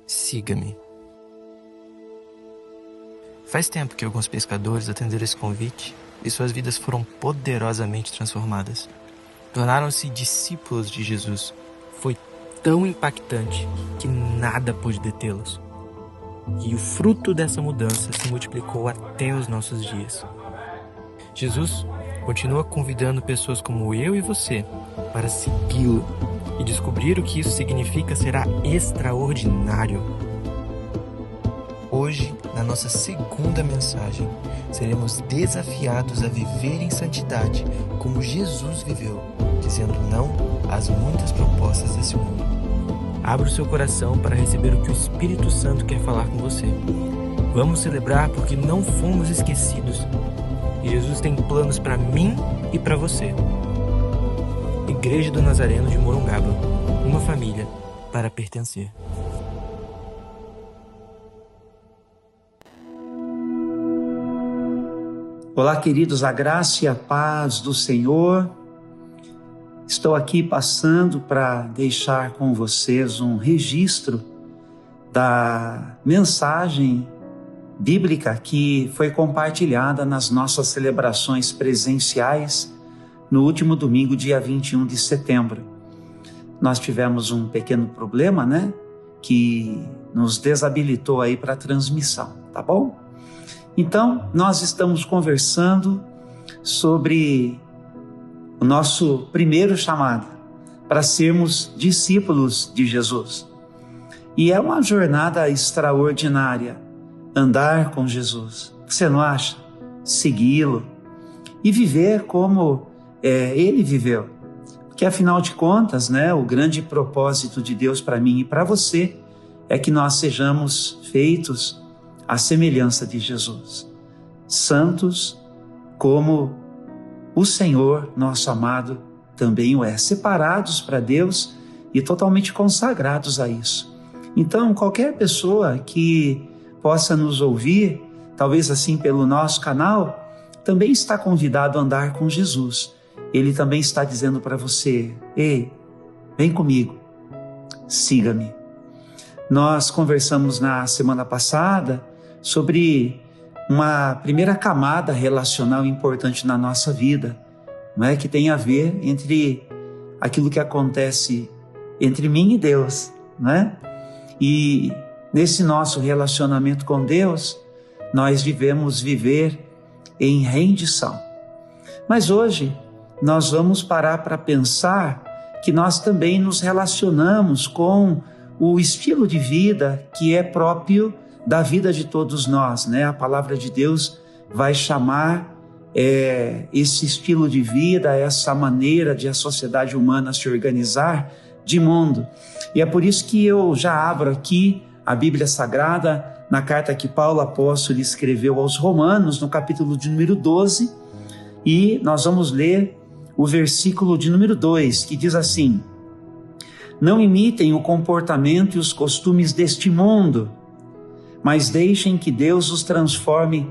Siga-me. Faz tempo que alguns pescadores atenderam esse convite e suas vidas foram poderosamente transformadas. Tornaram-se discípulos de Jesus. Foi tão impactante que nada pôde detê-los. E o fruto dessa mudança se multiplicou até os nossos dias. Jesus continua convidando pessoas como eu e você para segui-lo, e descobrir o que isso significa será extraordinário. Hoje, na nossa segunda mensagem, seremos desafiados a viver em santidade como Jesus viveu, dizendo não às muitas propostas desse mundo. Abra o seu coração para receber o que o Espírito Santo quer falar com você. Vamos celebrar porque não fomos esquecidos. E Jesus tem planos para mim e para você. Igreja do Nazareno de Morungaba, uma família para pertencer. Olá, queridos, a graça e a paz do Senhor. Estou aqui passando para deixar com vocês um registro da mensagem bíblica que foi compartilhada nas nossas celebrações presenciais no último domingo, dia 21 de setembro. Nós tivemos um pequeno problema, que nos desabilitou aí para a transmissão, tá bom? Então, nós estamos conversando sobre o nosso primeiro chamado para sermos discípulos de Jesus. E é uma jornada extraordinária andar com Jesus. Você não acha? Segui-lo e viver como ele viveu. Porque afinal de contas, o grande propósito de Deus para mim e para você é que nós sejamos feitos à semelhança de Jesus. Santos como o Senhor, nosso amado, também o é. Separados para Deus e totalmente consagrados a isso. Então, qualquer pessoa que possa nos ouvir, talvez assim pelo nosso canal, também está convidado a andar com Jesus. Ele também está dizendo para você: ei, vem comigo, siga-me. Nós conversamos na semana passada sobre uma primeira camada relacional importante na nossa vida, que tem a ver entre aquilo que acontece entre mim e Deus, E nesse nosso relacionamento com Deus, nós devemos viver em rendição. Mas hoje nós vamos parar para pensar que nós também nos relacionamos com o estilo de vida que é próprio da vida de todos nós, A palavra de Deus vai chamar esse estilo de vida, essa maneira de a sociedade humana se organizar de mundo. E é por isso que eu já abro aqui a Bíblia Sagrada na carta que Paulo apóstolo escreveu aos Romanos, no capítulo de número 12, e nós vamos ler o versículo de número 2, que diz assim: não imitem o comportamento e os costumes deste mundo, mas deixem que Deus os transforme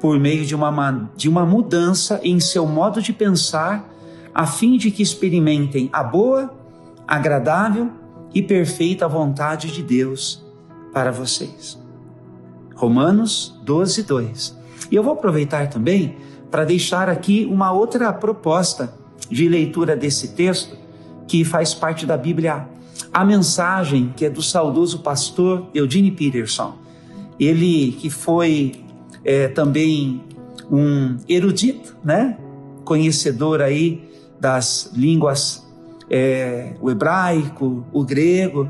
por meio de uma mudança em seu modo de pensar, a fim de que experimentem a boa, agradável e perfeita vontade de Deus para vocês. Romanos 12, 2. E eu vou aproveitar também para deixar aqui uma outra proposta de leitura desse texto, que faz parte da Bíblia, a mensagem que é do saudoso pastor Eugene Peterson. Ele que foi também um erudito, conhecedor aí das línguas, o hebraico, o grego,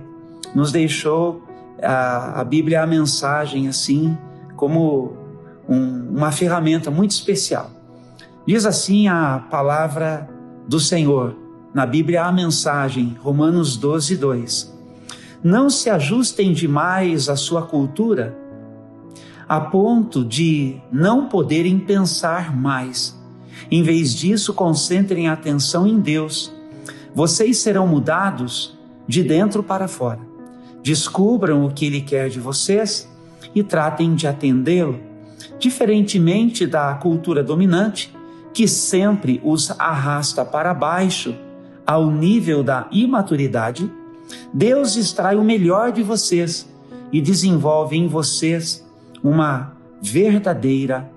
nos deixou a Bíblia, a mensagem assim, como uma ferramenta muito especial. Diz assim a palavra do Senhor, na Bíblia, a mensagem, Romanos 12, 2. Não se ajustem demais à sua cultura, a ponto de não poderem pensar mais. Em vez disso, concentrem a atenção em Deus. Vocês serão mudados de dentro para fora. Descubram o que Ele quer de vocês e tratem de atendê-lo, diferentemente da cultura dominante, que sempre os arrasta para baixo ao nível da imaturidade. Deus extrai o melhor de vocês e desenvolve em vocês uma verdadeira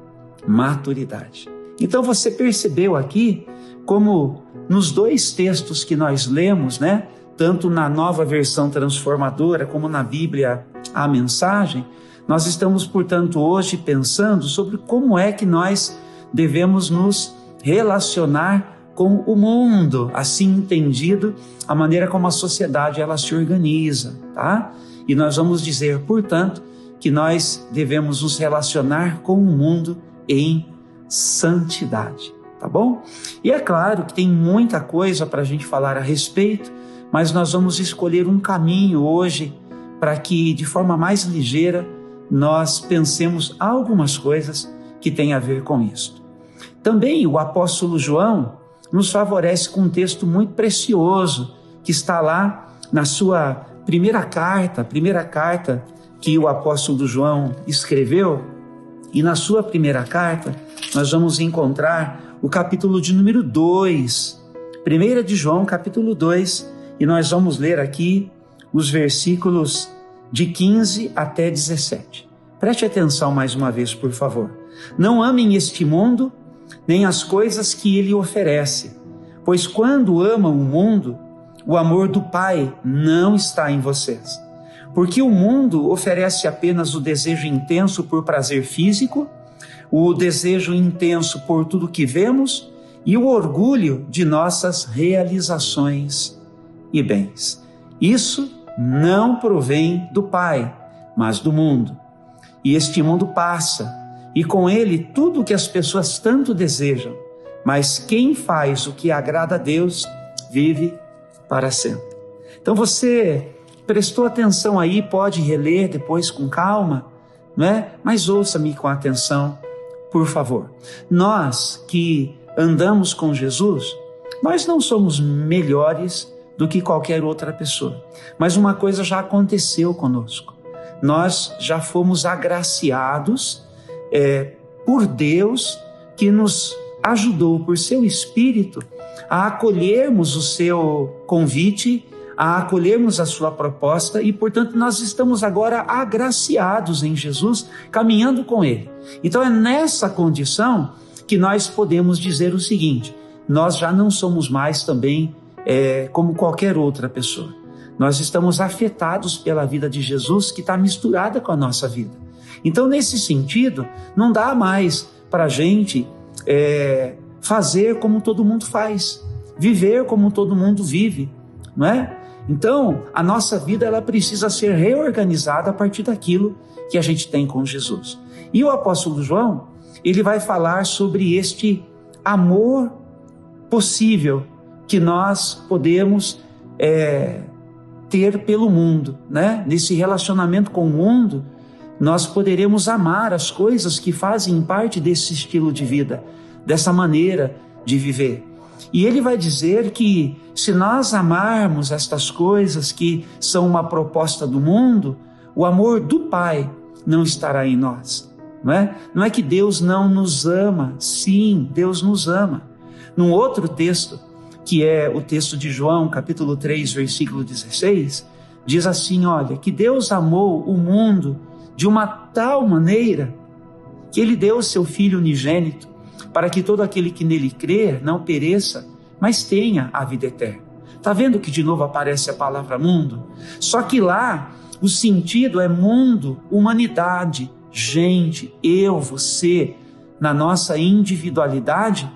maturidade. Então você percebeu aqui como nos dois textos que nós lemos, né, tanto na Nova Versão Transformadora como na Bíblia A Mensagem, nós estamos, portanto, hoje pensando sobre como é que nós devemos nos relacionar com o mundo, assim entendido, a maneira como a sociedade ela se organiza, tá? E nós vamos dizer, portanto, que nós devemos nos relacionar com o mundo em santidade, tá bom? E é claro que tem muita coisa para a gente falar a respeito, mas nós vamos escolher um caminho hoje para que, de forma mais ligeira, nós pensemos algumas coisas que têm a ver com isso. Também o apóstolo João nos favorece com um texto muito precioso que está lá na sua primeira carta que o apóstolo João escreveu. E na sua primeira carta nós vamos encontrar o capítulo de número 2, 1 de João, capítulo 2, e nós vamos ler aqui os versículos de 15 até 17. Preste atenção mais uma vez, por favor. Não amem este mundo, nem as coisas que ele oferece, pois quando amam o mundo, o amor do Pai não está em vocês. Porque o mundo oferece apenas o desejo intenso por prazer físico, o desejo intenso por tudo que vemos e o orgulho de nossas realizações e bens. Isso não provém do Pai, mas do mundo. E este mundo passa, e com ele tudo o que as pessoas tanto desejam. Mas quem faz o que agrada a Deus, vive para sempre. Então você prestou atenção aí, pode reler depois com calma, não é? Mas ouça-me com atenção, por favor. Nós que andamos com Jesus, nós não somos melhores do que qualquer outra pessoa. Mas uma coisa já aconteceu conosco. Nós já fomos agraciados por Deus, que nos ajudou por seu Espírito a acolhermos o seu convite, a acolhermos a sua proposta e, portanto, nós estamos agora agraciados em Jesus, caminhando com Ele. Então é nessa condição que nós podemos dizer o seguinte: nós já não somos mais também como qualquer outra pessoa. Nós estamos afetados pela vida de Jesus, que está misturada com a nossa vida. Então, nesse sentido, não dá mais para a gente fazer como todo mundo faz, viver como todo mundo vive, não é? Então, a nossa vida ela precisa ser reorganizada a partir daquilo que a gente tem com Jesus. E o apóstolo João, ele vai falar sobre este amor possível que nós podemos ter pelo mundo, né? Nesse relacionamento com o mundo, nós poderemos amar as coisas que fazem parte desse estilo de vida, dessa maneira de viver. E ele vai dizer que se nós amarmos estas coisas que são uma proposta do mundo, o amor do Pai não estará em nós, não é? Não é que Deus não nos ama, sim, Deus nos ama. Num outro texto, que é o texto de João, capítulo 3, versículo 16, diz assim, olha, que Deus amou o mundo de uma tal maneira que Ele deu o seu Filho unigênito para que todo aquele que nele crer não pereça, mas tenha a vida eterna. Está vendo que de novo aparece a palavra mundo? Só que lá o sentido é mundo, humanidade, gente, eu, você, na nossa individualidade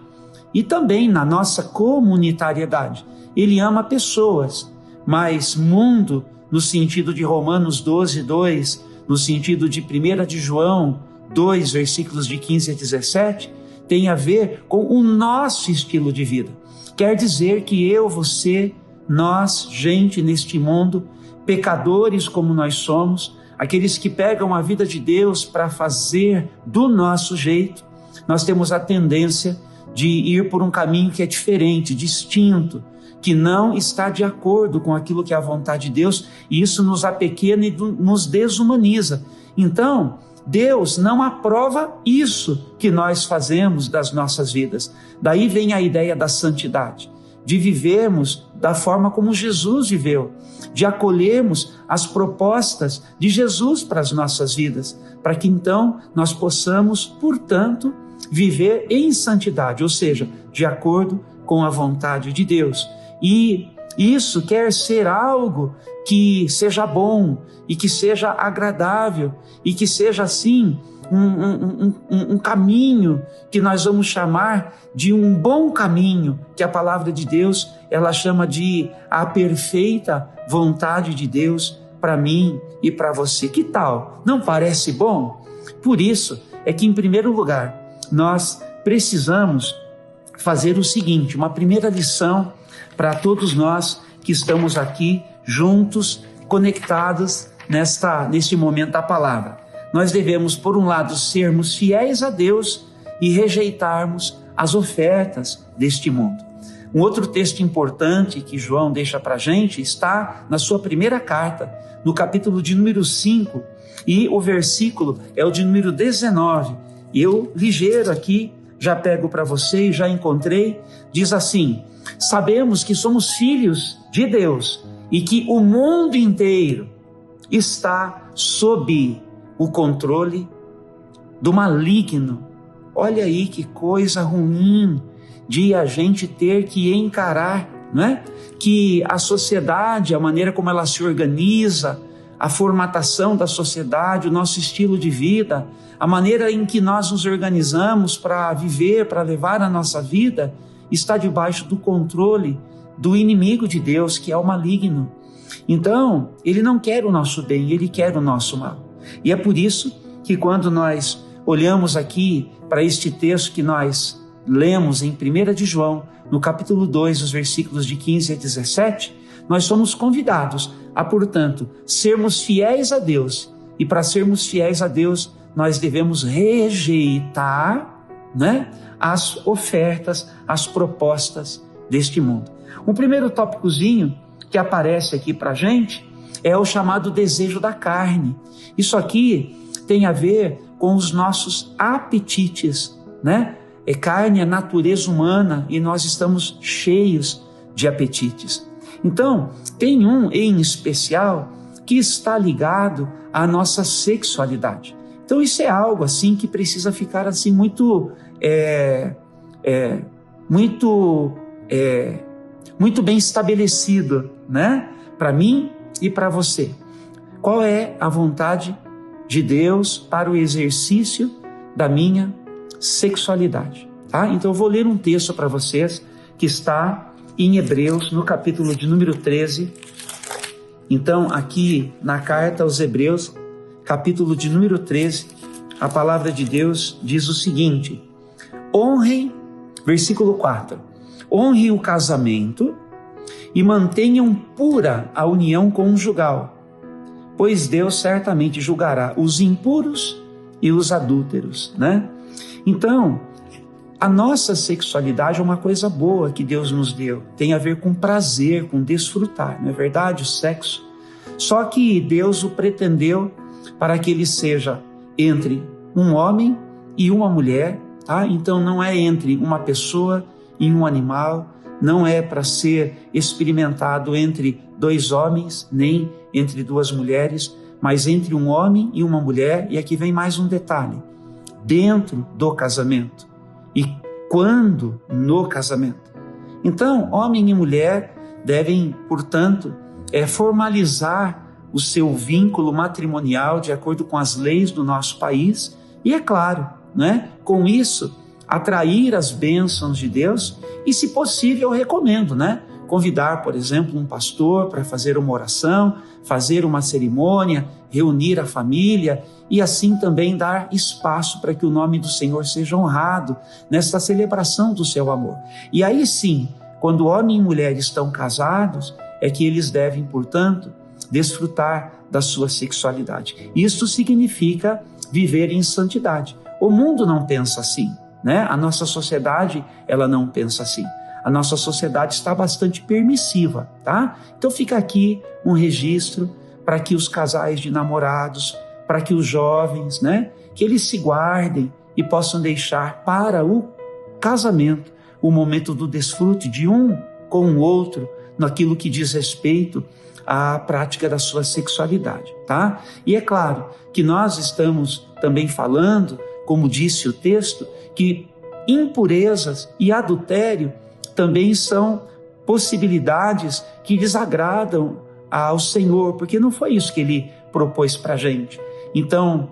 e também na nossa comunitariedade. Ele ama pessoas, mas mundo, no sentido de Romanos 12, 2, no sentido de 1 de João 2, versículos de 15 a 17, tem a ver com o nosso estilo de vida. Quer dizer que eu, você, nós, gente neste mundo, pecadores como nós somos, aqueles que pegam a vida de Deus para fazer do nosso jeito, nós temos a tendência de ir por um caminho que é diferente, distinto, que não está de acordo com aquilo que é a vontade de Deus, e isso nos apequena e nos desumaniza. Então, Deus não aprova isso que nós fazemos das nossas vidas. Daí vem a ideia da santidade, de vivermos da forma como Jesus viveu, de acolhermos as propostas de Jesus para as nossas vidas, para que então nós possamos, portanto, viver em santidade, ou seja, de acordo com a vontade de Deus. E isso quer ser algo que seja bom e que seja agradável e que seja assim um caminho que nós vamos chamar de um bom caminho, que a palavra de Deus ela chama de a perfeita vontade de Deus para mim e para você. Que tal? Não parece bom? Por isso é que, em primeiro lugar, nós precisamos fazer o seguinte, uma primeira lição para todos nós que estamos aqui juntos, conectados neste momento da palavra. Nós devemos, por um lado, sermos fiéis a Deus e rejeitarmos as ofertas deste mundo. Um outro texto importante que João deixa para a gente está na sua primeira carta, no capítulo de número 5, e o versículo é o de número 19. Eu, ligeiro aqui, já pego para você e já encontrei, diz assim: sabemos que somos filhos de Deus e que o mundo inteiro está sob o controle do maligno. Olha aí que coisa ruim de a gente ter que encarar, não é? Que a sociedade, a maneira como ela se organiza, a formatação da sociedade, o nosso estilo de vida, a maneira em que nós nos organizamos para viver, para levar a nossa vida, está debaixo do controle do inimigo de Deus, que é o maligno. Então, ele não quer o nosso bem, ele quer o nosso mal. E é por isso que quando nós olhamos aqui para este texto que nós lemos em 1 de João, no capítulo 2, os versículos de 15 a 17, nós somos convidados a, portanto, sermos fiéis a Deus. E para sermos fiéis a Deus, nós devemos rejeitar, né, as ofertas, as propostas deste mundo. Um primeiro tópicozinho que aparece aqui para a gente é o chamado desejo da carne. Isso aqui tem a ver com os nossos apetites, né? Carne é natureza humana e nós estamos cheios de apetites. Então, tem um em especial que está ligado à nossa sexualidade. Então, isso é algo assim que precisa ficar assim muito bem estabelecido, né? Para mim e para você. Qual é a vontade de Deus para o exercício da minha sexualidade? Tá? Então eu vou ler um texto para vocês que está em Hebreus, no capítulo de número 13. Então, aqui na carta aos Hebreus, capítulo de número 13, a palavra de Deus diz o seguinte: honrem, versículo 4, honrem o casamento e mantenham pura a união conjugal, pois Deus certamente julgará os impuros e os adúlteros, né? Então, a nossa sexualidade é uma coisa boa que Deus nos deu, tem a ver com prazer, com desfrutar, não é verdade? O sexo. Só que Deus o pretendeu para que ele seja entre um homem e uma mulher, tá? Então não é entre uma pessoa e um animal, não é para ser experimentado entre dois homens, nem entre duas mulheres, mas entre um homem e uma mulher. E aqui vem mais um detalhe: dentro do casamento e quando no casamento. Então, homem e mulher devem, portanto, formalizar o seu vínculo matrimonial de acordo com as leis do nosso país e, é claro, né, com isso, atrair as bênçãos de Deus. E, se possível, eu recomendo, né, convidar, por exemplo, um pastor para fazer uma oração, fazer uma cerimônia, reunir a família e assim também dar espaço para que o nome do Senhor seja honrado nesta celebração do seu amor. E aí sim, quando homem e mulher estão casados, é que eles devem, portanto, desfrutar da sua sexualidade. Isso significa viver em santidade. O mundo não pensa assim, né? A nossa sociedade, ela não pensa assim. A nossa sociedade está bastante permissiva, tá? Então fica aqui um registro para que os casais de namorados, para que os jovens, né, que eles se guardem e possam deixar para o casamento o momento do desfrute de um com o outro, naquilo que diz respeito à prática da sua sexualidade, tá? E é claro que nós estamos também falando, como disse o texto, que impurezas e adultério também são possibilidades que desagradam ao Senhor, porque não foi isso que Ele propôs para a gente. Então,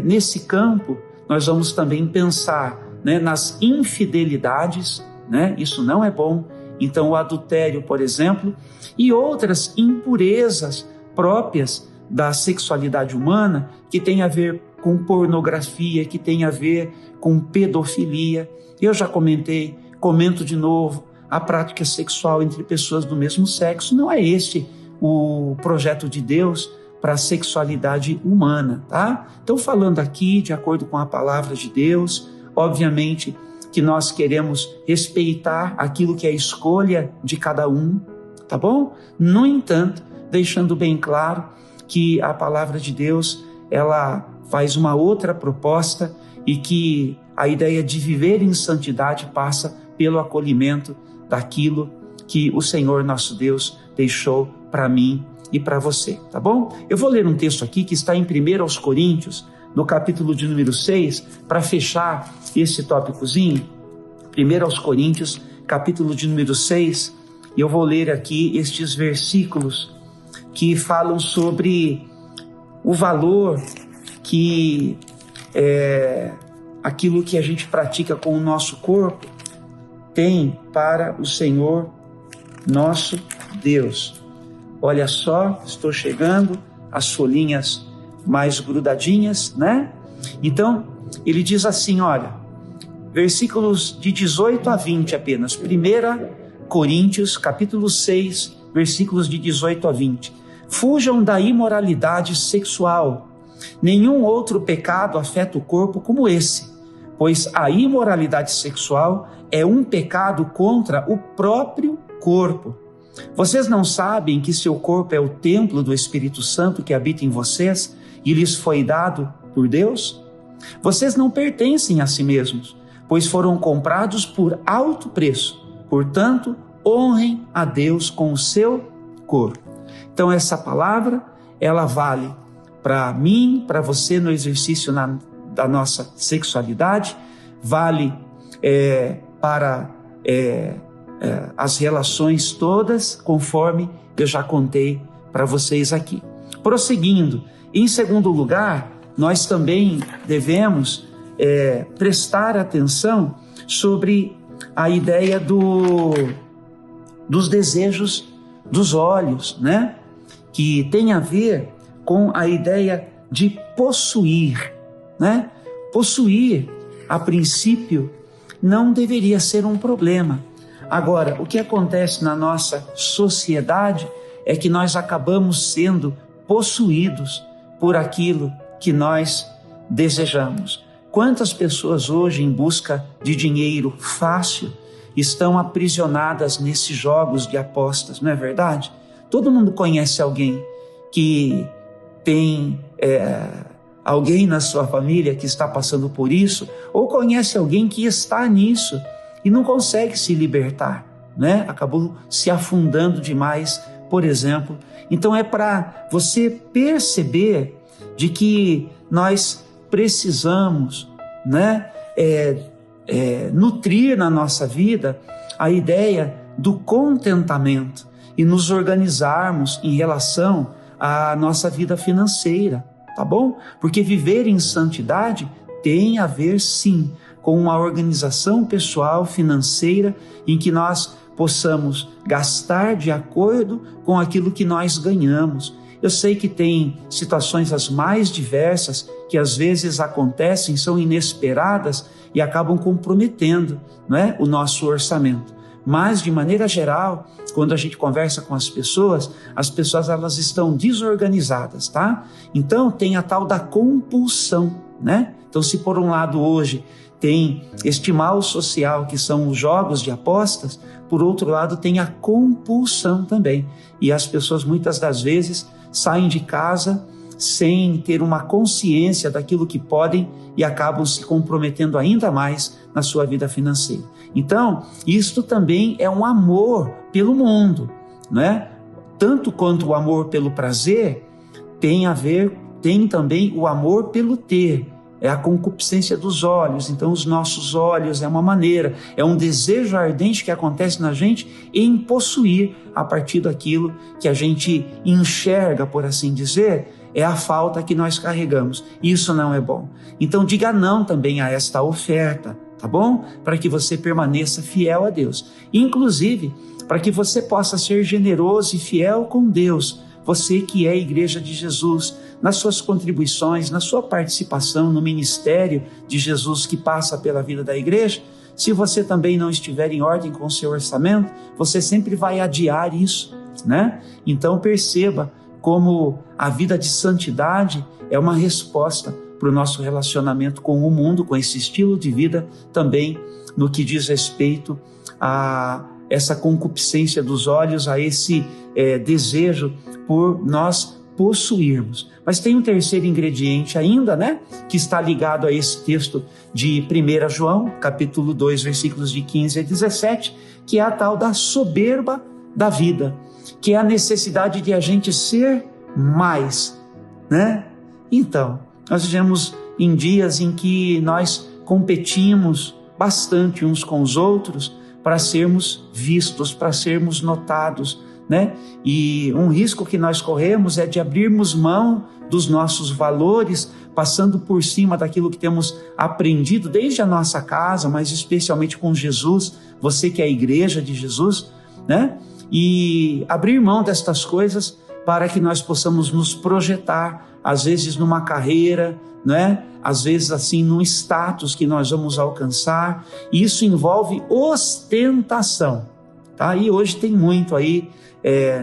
nesse campo, nós vamos também pensar, né, nas infidelidades, né? Isso não é bom. Então, o adultério, por exemplo, e outras impurezas próprias da sexualidade humana, que tem a ver com pornografia, que tem a ver com pedofilia. Eu já comentei, comento de novo, a prática sexual entre pessoas do mesmo sexo. Não é este o projeto de Deus para a sexualidade humana, tá? Então, falando aqui de acordo com a palavra de Deus, obviamente que nós queremos respeitar aquilo que é a escolha de cada um, tá bom? No entanto, deixando bem claro que a palavra de Deus, ela faz uma outra proposta e que a ideia de viver em santidade passa pelo acolhimento daquilo que o Senhor nosso Deus deixou para mim e para você, tá bom? Eu vou ler um texto aqui que está em 1 Coríntios, no capítulo de número 6, para fechar esse tópicozinho. 1 Coríntios, capítulo de número 6, e eu vou ler aqui estes versículos que falam sobre o valor que aquilo que a gente pratica com o nosso corpo tem para o Senhor nosso Deus. Olha só, estou chegando, as folhinhas mais grudadinhas, né? Então, ele diz assim, olha, versículos de 18 a 20 apenas. 1 Coríntios, capítulo 6, versículos de 18 a 20. Fujam da imoralidade sexual. Nenhum outro pecado afeta o corpo como esse, pois a imoralidade sexual é um pecado contra o próprio corpo. Vocês não sabem que seu corpo é o templo do Espírito Santo que habita em vocês e lhes foi dado por Deus? Vocês não pertencem a si mesmos, pois foram comprados por alto preço. Portanto, honrem a Deus com o seu corpo. Então, essa palavra, ela vale para mim, para você no exercício da nossa sexualidade, vale para as relações todas, conforme eu já contei para vocês aqui. Prosseguindo, em segundo lugar, nós também devemos prestar atenção sobre a ideia dos desejos dos olhos, né? Que tem a ver com a ideia de possuir, né? Possuir, a princípio, não deveria ser um problema. Agora, o que acontece na nossa sociedade é que nós acabamos sendo possuídos por aquilo que nós desejamos. Quantas pessoas hoje, em busca de dinheiro fácil, estão aprisionadas nesses jogos de apostas, não é verdade? Todo mundo conhece alguém que tem alguém na sua família que está passando por isso, ou conhece alguém que está nisso e não consegue se libertar, né? Acabou se afundando demais, por exemplo. Então é para você perceber de que nós precisamos, né, nutrir na nossa vida a ideia do contentamento e nos organizarmos em relação à nossa vida financeira, tá bom? Porque viver em santidade tem a ver, sim, com uma organização pessoal financeira em que nós possamos gastar de acordo com aquilo que nós ganhamos. Eu sei que tem situações as mais diversas que às vezes acontecem, são inesperadas e acabam comprometendo, não é, o nosso orçamento. Mas, de maneira geral, quando a gente conversa com as pessoas elas estão desorganizadas, tá? Então, tem a tal da compulsão, né? Então, se por um lado hoje tem este mal social que são os jogos de apostas, por outro lado tem a compulsão também. E as pessoas muitas das vezes saem de casa sem ter uma consciência daquilo que podem e acabam se comprometendo ainda mais na sua vida financeira. Então, isto também é um amor pelo mundo, não é? Tanto quanto o amor pelo prazer, tem também o amor pelo ter. É a concupiscência dos olhos. Então os nossos olhos é uma maneira, é um desejo ardente que acontece na gente em possuir a partir daquilo que a gente enxerga, por assim dizer, é a falta que nós carregamos. Isso não é bom. Então diga não também a esta oferta, tá bom? Para que você permaneça fiel a Deus. Inclusive, para que você possa ser generoso e fiel com Deus, você que é a Igreja de Jesus, nas suas contribuições, na sua participação no ministério de Jesus que passa pela vida da igreja. Se você também não estiver em ordem com o seu orçamento, você sempre vai adiar isso, né? Então perceba como a vida de santidade é uma resposta para o nosso relacionamento com o mundo, com esse estilo de vida, também no que diz respeito a essa concupiscência dos olhos, a esse desejo por nós possuirmos. Mas tem um terceiro ingrediente ainda, né? Que está ligado a esse texto de 1 João, capítulo 2, versículos de 15 a 17, que é a tal da soberba da vida, que é a necessidade de a gente ser mais, né? Então, nós vivemos em dias em que nós competimos bastante uns com os outros para sermos vistos, para sermos notados, né? E um risco que nós corremos é de abrirmos mão dos nossos valores, passando por cima daquilo que temos aprendido desde a nossa casa, mas especialmente com Jesus, você que é a igreja de Jesus, né? E abrir mão destas coisas para que nós possamos nos projetar, às vezes numa carreira, né? Às vezes assim num status que nós vamos alcançar. E isso envolve ostentação, tá? E hoje tem muito aí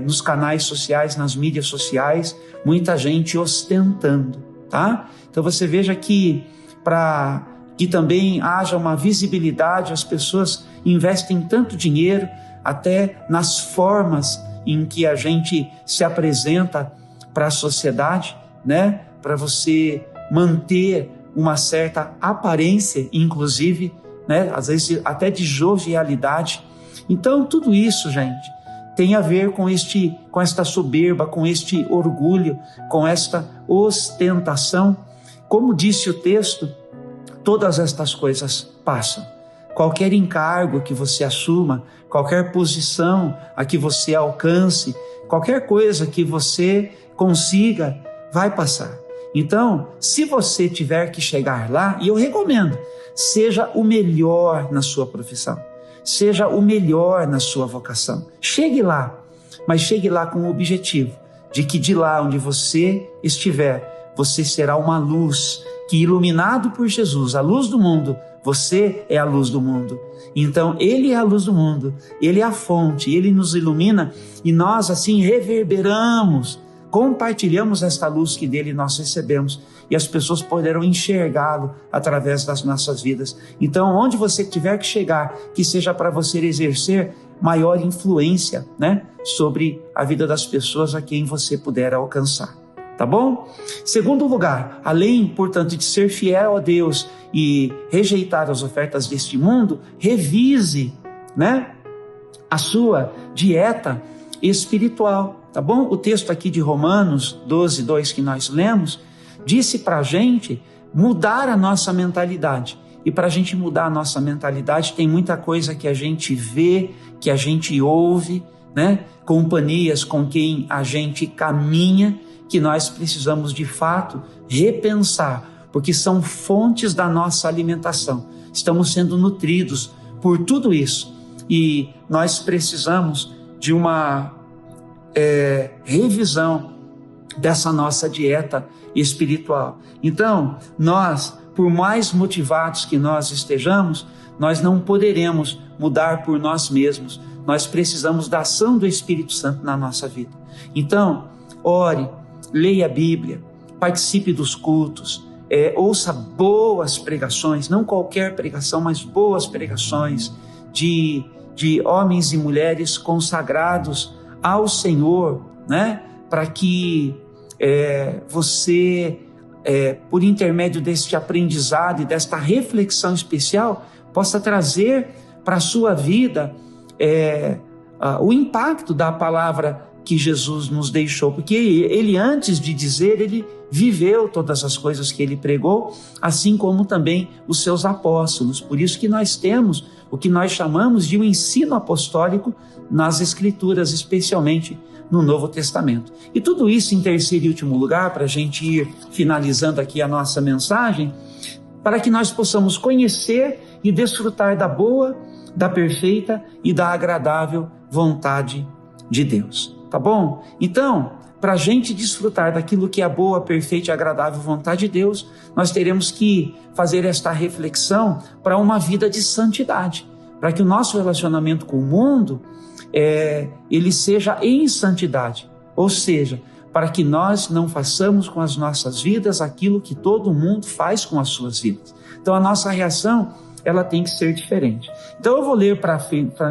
nos canais sociais, nas mídias sociais, muita gente ostentando, tá? Então você veja que para que também haja uma visibilidade, as pessoas investem tanto dinheiro até nas formas em que a gente se apresenta para a sociedade, né? Para você manter uma certa aparência, inclusive, né? Às vezes até de jovialidade. Então tudo isso, gente, tem a ver com esta soberba, com este orgulho, com esta ostentação. Como disse o texto, todas estas coisas passam. Qualquer encargo que você assuma, qualquer posição a que você alcance, qualquer coisa que você consiga, vai passar. Então, se você tiver que chegar lá, e eu recomendo, seja o melhor na sua profissão. Seja o melhor na sua vocação. Chegue lá, mas chegue lá com o objetivo de que de lá onde você estiver, você será uma luz que, iluminado por Jesus, a luz do mundo, você é a luz do mundo. Então, Ele é a luz do mundo, Ele é a fonte, Ele nos ilumina e nós assim reverberamos, compartilhamos esta luz que dele nós recebemos e as pessoas poderão enxergá-lo através das nossas vidas. Então, onde você tiver que chegar, que seja para você exercer maior influência, né, sobre a vida das pessoas a quem você puder alcançar. Tá bom? Segundo lugar, além, portanto, de ser fiel a Deus e rejeitar as ofertas deste mundo, revise, né, a sua dieta espiritual. Tá bom? O texto aqui de Romanos 12, 2 que nós lemos, disse para a gente mudar a nossa mentalidade. E para a gente mudar a nossa mentalidade, tem muita coisa que a gente vê, que a gente ouve, né? Companhias com quem a gente caminha, que nós precisamos de fato repensar, porque são fontes da nossa alimentação. Estamos sendo nutridos por tudo isso. E nós precisamos de uma revisão dessa nossa dieta espiritual. Então, nós, por mais motivados que nós estejamos, nós não poderemos mudar por nós mesmos. Nós precisamos da ação do Espírito Santo na nossa vida. Então, ore, leia a Bíblia, participe dos cultos, ouça boas pregações, não qualquer pregação, mas boas pregações de homens e mulheres consagrados ao Senhor, né? Para que você, por intermédio deste aprendizado e desta reflexão especial, possa trazer para a sua vida o impacto da palavra que Jesus nos deixou, porque ele, antes de dizer, ele viveu todas as coisas que ele pregou, assim como também os seus apóstolos. Por isso que nós temos o que nós chamamos de um ensino apostólico nas Escrituras, especialmente no Novo Testamento. E tudo isso em terceiro e último lugar, para a gente ir finalizando aqui a nossa mensagem, para que nós possamos conhecer e desfrutar da boa, da perfeita e da agradável vontade de Deus. Tá bom? Então, para a gente desfrutar daquilo que é a boa, perfeita e agradável vontade de Deus, nós teremos que fazer esta reflexão para uma vida de santidade, para que o nosso relacionamento com o mundo ele seja em santidade, ou seja, para que nós não façamos com as nossas vidas aquilo que todo mundo faz com as suas vidas. Então a nossa reação, ela tem que ser diferente. Então eu vou ler para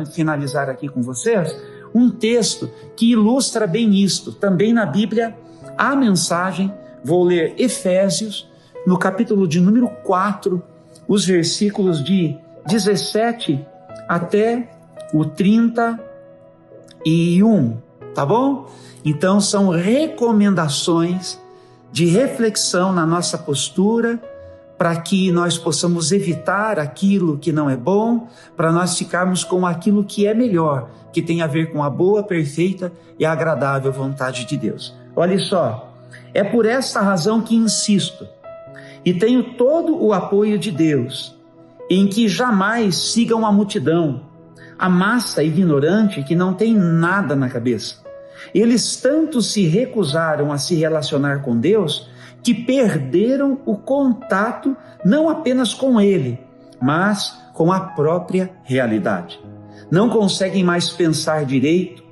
finalizar aqui com vocês um texto que ilustra bem isto. Também na Bíblia, a mensagem, vou ler Efésios, no capítulo de número 4, os versículos de 17 até o 31, tá bom? Então são recomendações de reflexão na nossa postura, para que nós possamos evitar aquilo que não é bom, para nós ficarmos com aquilo que é melhor, que tem a ver com a boa, perfeita e agradável vontade de Deus. Olha só, é por esta razão que insisto, e tenho todo o apoio de Deus, em que jamais sigam a multidão, a massa ignorante que não tem nada na cabeça. Eles tanto se recusaram a se relacionar com Deus, que perderam o contato não apenas com Ele, mas com a própria realidade. Não conseguem mais pensar direito,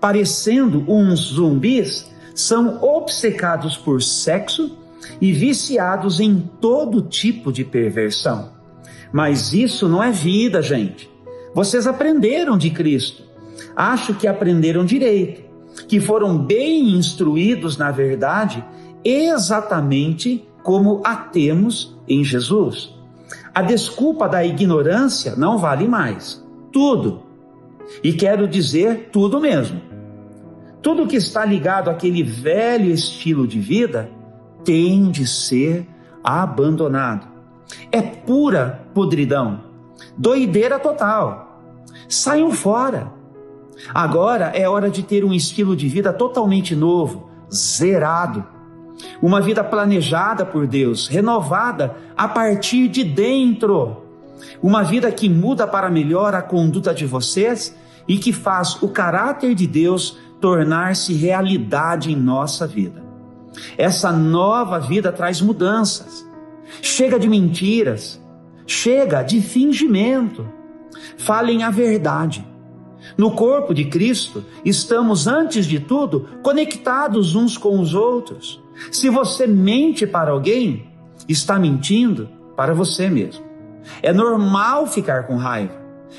parecendo uns zumbis, são obcecados por sexo e viciados em todo tipo de perversão. Mas isso não é vida, gente. Vocês aprenderam de Cristo. Acho que aprenderam direito, que foram bem instruídos na verdade, exatamente como a temos em Jesus. A desculpa da ignorância não vale mais. Tudo. E quero dizer tudo mesmo. Tudo que está ligado àquele velho estilo de vida tem de ser abandonado. É pura podridão. Doideira total. Saiam fora. Agora é hora de ter um estilo de vida totalmente novo, zerado. Uma vida planejada por Deus, renovada a partir de dentro. Uma vida que muda para melhor a conduta de vocês e que faz o caráter de Deus tornar-se realidade em nossa vida. Essa nova vida traz mudanças. Chega de mentiras, chega de fingimento. Falem a verdade. No corpo de Cristo, estamos, antes de tudo, conectados uns com os outros. Se você mente para alguém, está mentindo para você mesmo. É normal ficar com raiva.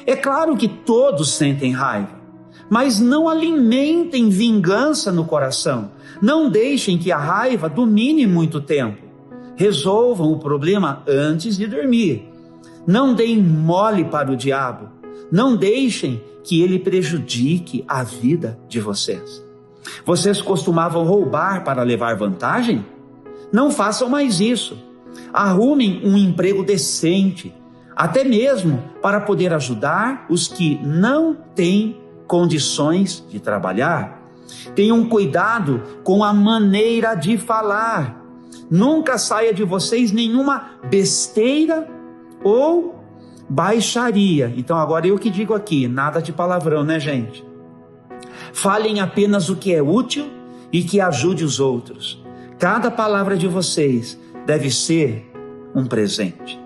É claro que todos sentem raiva, mas não alimentem vingança no coração. Não deixem que a raiva domine muito tempo. Resolvam o problema antes de dormir. Não deem mole para o diabo. Não deixem que ele prejudique a vida de vocês. Vocês costumavam roubar para levar vantagem? Não façam mais isso. Arrumem um emprego decente, até mesmo para poder ajudar os que não têm condições de trabalhar. Tenham cuidado com a maneira de falar. Nunca saia de vocês nenhuma besteira ou baixaria. Então agora eu que digo aqui, nada de palavrão, né, gente? Falem apenas o que é útil e que ajude os outros. Cada palavra de vocês deve ser um presente.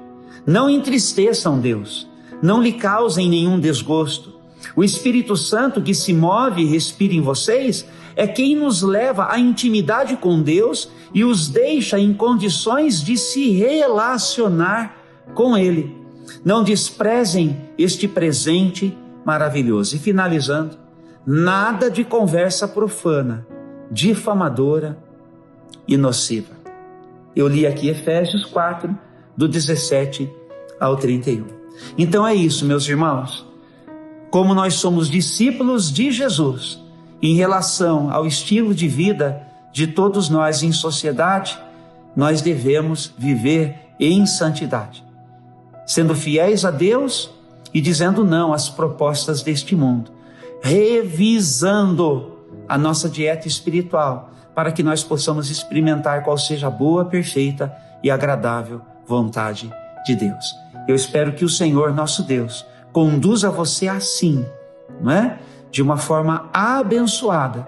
Não entristeçam Deus, não lhe causem nenhum desgosto. O Espírito Santo que se move e respira em vocês é quem nos leva à intimidade com Deus e os deixa em condições de se relacionar com Ele. Não desprezem este presente maravilhoso. E finalizando, nada de conversa profana, difamadora e nociva. Eu li aqui Efésios 4, do 17 ao 31. Então é isso, meus irmãos. como nós somos discípulos de Jesus em relação ao estilo de vida de todos nós em sociedade, nós devemos viver em santidade, sendo fiéis a Deus e dizendo não às propostas deste mundo, revisando a nossa dieta espiritual, para que nós possamos experimentar qual seja a boa, perfeita e agradável vontade de Deus. Eu espero que o Senhor, nosso Deus, conduza você assim, não é? De uma forma abençoada,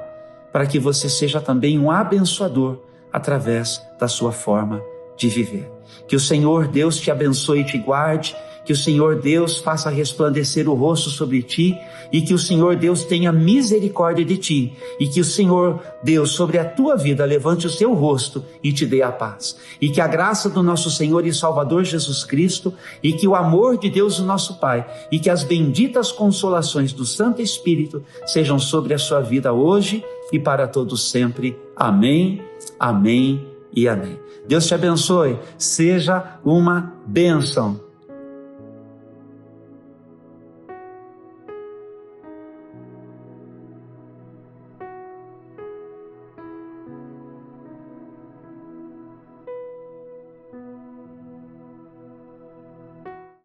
para que você seja também um abençoador através da sua forma de viver. Que o Senhor Deus te abençoe e te guarde, que o Senhor Deus faça resplandecer o rosto sobre ti e que o Senhor Deus tenha misericórdia de ti e que o Senhor Deus sobre a tua vida levante o seu rosto e te dê a paz. E que a graça do nosso Senhor e Salvador Jesus Cristo e que o amor de Deus o nosso Pai e que as benditas consolações do Santo Espírito sejam sobre a sua vida hoje e para todos sempre. Amém, amém e amém. Deus te abençoe. Seja uma bênção.